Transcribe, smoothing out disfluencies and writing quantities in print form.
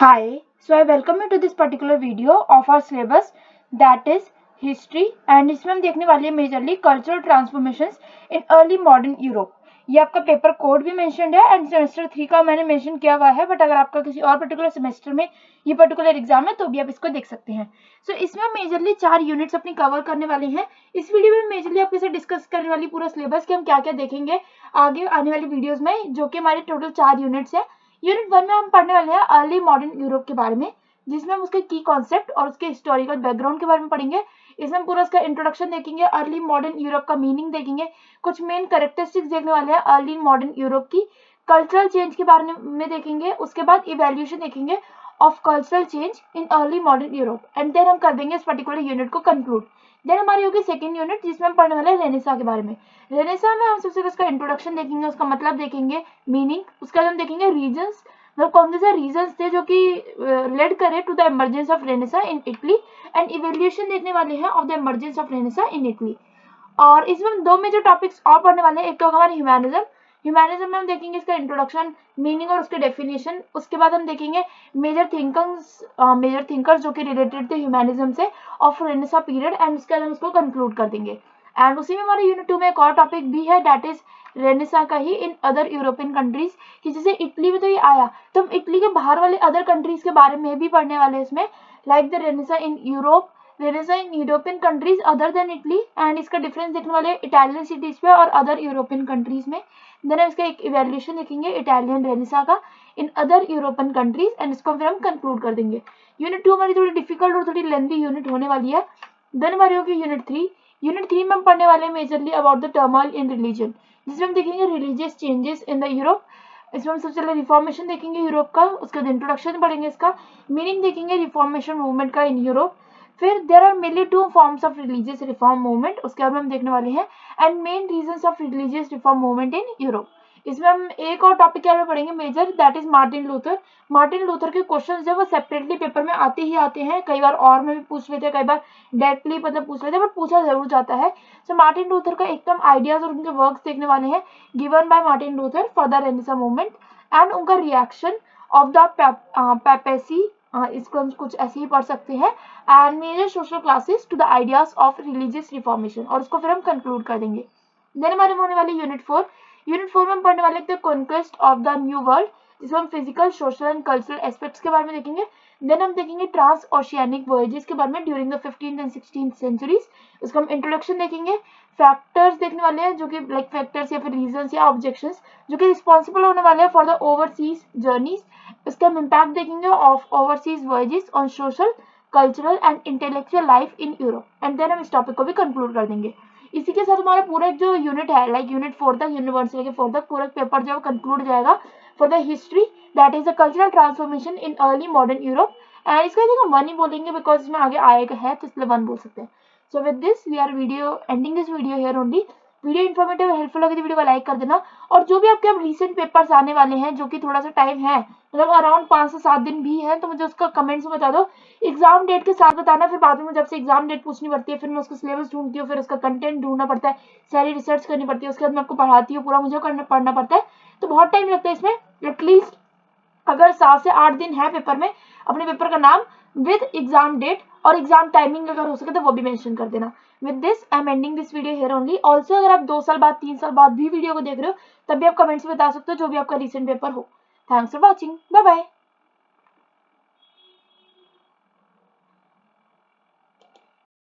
Hi, so I welcome you to this particular video of our syllabus that is history and इसमें हम देखने वाले हैं majorly cultural transformations इन early modern Europe. ये आपका paper code भी मेंशन्ड है एंड सेमेस्टर 3 का मैंने मेंशन किया हुआ है, बट अगर आपका किसी और पर्टिकुलर सेमेस्टर में ये पर्टिकुलर एग्जाम है तो भी आप इसको देख सकते हैं। सो इसमें हम मेजरली 4 यूनिट्स अपनी कवर करने वाले हैं। इस वीडियो में मेजरली आपके साथ डिस्कस करने वाली पूरा सिलेबस कि हम क्या क्या देखेंगे आगे आने वाली वीडियोज में, जो कि हमारे टोटल 4 यूनिट्स है। यूनिट 1 में हम पढ़ने वाले हैं अर्ली मॉडर्न यूरोप के बारे में, जिसमें हम उसके की कॉन्सेप्ट और उसके हिस्टोरिकल बैकग्राउंड के बारे में पढ़ेंगे। इसमें हम पूरा उसका इंट्रोडक्शन देखेंगे, अर्ली मॉडर्न यूरोप का मीनिंग देखेंगे, कुछ मेन कैरेक्टरिस्टिक्स देखने वाले हैं अर्ली मॉडर्न यूरोप की, कल्चरल चेंज के बारे में देखेंगे, उसके बाद इवेल्यूशन देखेंगे of cultural change in early modern Europe and then हम कर देंगे इस पर्टिकुलर यूनिट को कंक्लूड। देन हमारी होगी सेकंड यूनिट जिसमें हम पढ़ने वाले हैं रेनेसा के बारे में। रेनेसा में हम सबसे पहले उसका इंट्रोडक्शन देखेंगे, उसका मतलब देखेंगे, मीनिंग, उसके बाद हम देखेंगे रीजंस, मतलब कौन से रीजंस थे जो कि लेड करे to the emergence of renaissance in Italy and evolution देखने वाले हैं of the emergence of renaissance in Italy. और इसमें हम दो मेजर टॉपिक्स और पढ़ने वाले हैं। एक तो होगा हमारा ह्यूमैनिज्म। ह्यूमैनिज्म में हम देखेंगे इसका इंट्रोडक्शन, मीनिंग और उसके डेफिनेशन। उसके बाद हम देखेंगे मेजर थिंकर्स जो कि रिलेटेड थे ह्यूमैनिज्म से ऑफ रेनेसा पीरियड एंड उसके बाद हम उसको कंक्लूड कर देंगे। एंड उसी में हमारे यूनिट 2 में एक और टॉपिक भी है दैट इज रेनेसा का ही इन अदर यूरोपियन कंट्रीज, कि जैसे इटली में तो ये आया तो हम इटली के बाहर वाले अदर कंट्रीज के बारे में भी पढ़ने वाले हैं इसमें, like the Renaissance in Europe, Renaissance in European countries other than Italy, and इसका डिफरेंस देखने वाले इटालियन सिटीज पे और अदर यूरोपियन कंट्रीज में। देन हम इसका एक इवेल्यूशन देखेंगे इटालियन रेनेसा का in other European countries and इसको फिर हम कंक्लूड कर देंगे। यूनिट 2 हमारी थोड़ी डिफिकल्ट और थोड़ी लेंथी यूनिट होने वाली है। देन हमारी होगी यूनिट 3। यूनिट 3 में हम पढ़ने वाले हैं majorly about the turmoil in religion, जिसमें हम देखेंगे religious changes in the Europe. इसमें हम सबसे पहले रिफॉर्मेशन देखेंगे यूरोप का, उसके बाद इंट्रोडक्शन पढ़ेंगे, इसका मीनिंग देखेंगे रिफॉर्मेशन मूवमेंट का इन यूरोप। फिर there are mainly two forms of religious reform movement, उसके बाद हम देखने वाले हैं and main reasons of religious reform movement in Europe. इसमें हम एक और टॉपिक क्या पढ़ेंगे major, that is Martin Luther. Martin Luther के क्वेश्चन जब वो सेपरेटली पेपर में आते ही आते हैं, कई बार और में भी पूछ लेते हैं, कई बार डायरेक्टली मतलब पूछ लेते हैं, बट पूछा जरूर जाता है। सो मार्टिन लूथर का एकदम आइडियाज और उनके वर्क्स देखने वाले हैं given by Martin Luther for the renaissance movement and उनका रिएक्शन ऑफ द पेपेसी, इसको हम कुछ ऐसे ही पढ़ सकते हैं, and major social classes to the ideas of religious reformation, और उसको फिर हम कंक्लूड कर देंगे। देन हमारे होने वाली यूनिट 4। यूनिट 4 में हम पढ़ने वाले थे conquest of the new world, जिसमें हम physical, social and cultural aspects के बारे में देखेंगे। देन हम देखेंगे ट्रांस ओशियानिक वॉयजेस के बारे में during the 15th and 16th centuries, उसका हम इंट्रोडक्शन देखेंगे। फैक्टर्स देखने वाले हैं जो कि लाइक फैक्टर्स या फिर रीजंस या ऑब्जेक्शंस जो कि रिस्पॉन्सिबल होने वाले हैं फॉर द ओवरसीज जर्नीज, इसका हम इम्पैक्ट देखेंगे of overseas voyages on social, cultural and intellectual life in Europe and then हम इस टॉपिक को भी कंक्लूड कर देंगे। इसी के साथ हमारा पूरा जो यूनिट है लाइक यूनिट 4 तक, यूनिट 1 से लेकर 4 तक पूरा पेपर जो कंक्लूड हो जाएगा for the history that is the cultural transformation in early modern Europe. And इसका हम 1 ही बोलेंगे बिकॉज इसमें आगे आएगा है तो इसलिए 1 बोल सकते हैं। So with this we are video ending this video here only. Video informative helpful लगे तो वीडियो को लाइक कर देना, और जो भी आपके अब रिसेंट पेपर्स आने वाले हैं जो कि थोड़ा सा टाइम है, मतलब अराउंड 5 से 7 दिन भी है, तो मुझे उसका कमेंट्स में बता दो, एग्जाम डेट के साथ बताना। फिर बाद में जब से एग्जाम डेट पूछनी पड़ती है फिर मैं उसका सिलेबस ढूंढती हूँ, फिर उसका कंटेंट ढूंढना पड़ता है, सारी रिसर्च करनी पड़ती है, उसके बाद मैं आपको पढ़ाती हूँ, पूरा मुझे पढ़ना पड़ता है, तो बहुत टाइम लगता है इसमें। एटलीस्ट अगर 7 से 8 दिन है पेपर में, अपने पेपर का नाम विद एग्जाम डेट और एग्जाम टाइमिंग अगर हो सके तो वो भी मेंशन कर देना। With this I am ending this video here only. Also अगर आप 2 साल बाद 3 साल बाद भी वीडियो को देख रहे हो तब भी आप कमेंट्स में बता सकते हो जो भी आपका रिसेंट पेपर हो। Thanks for watching, bye bye.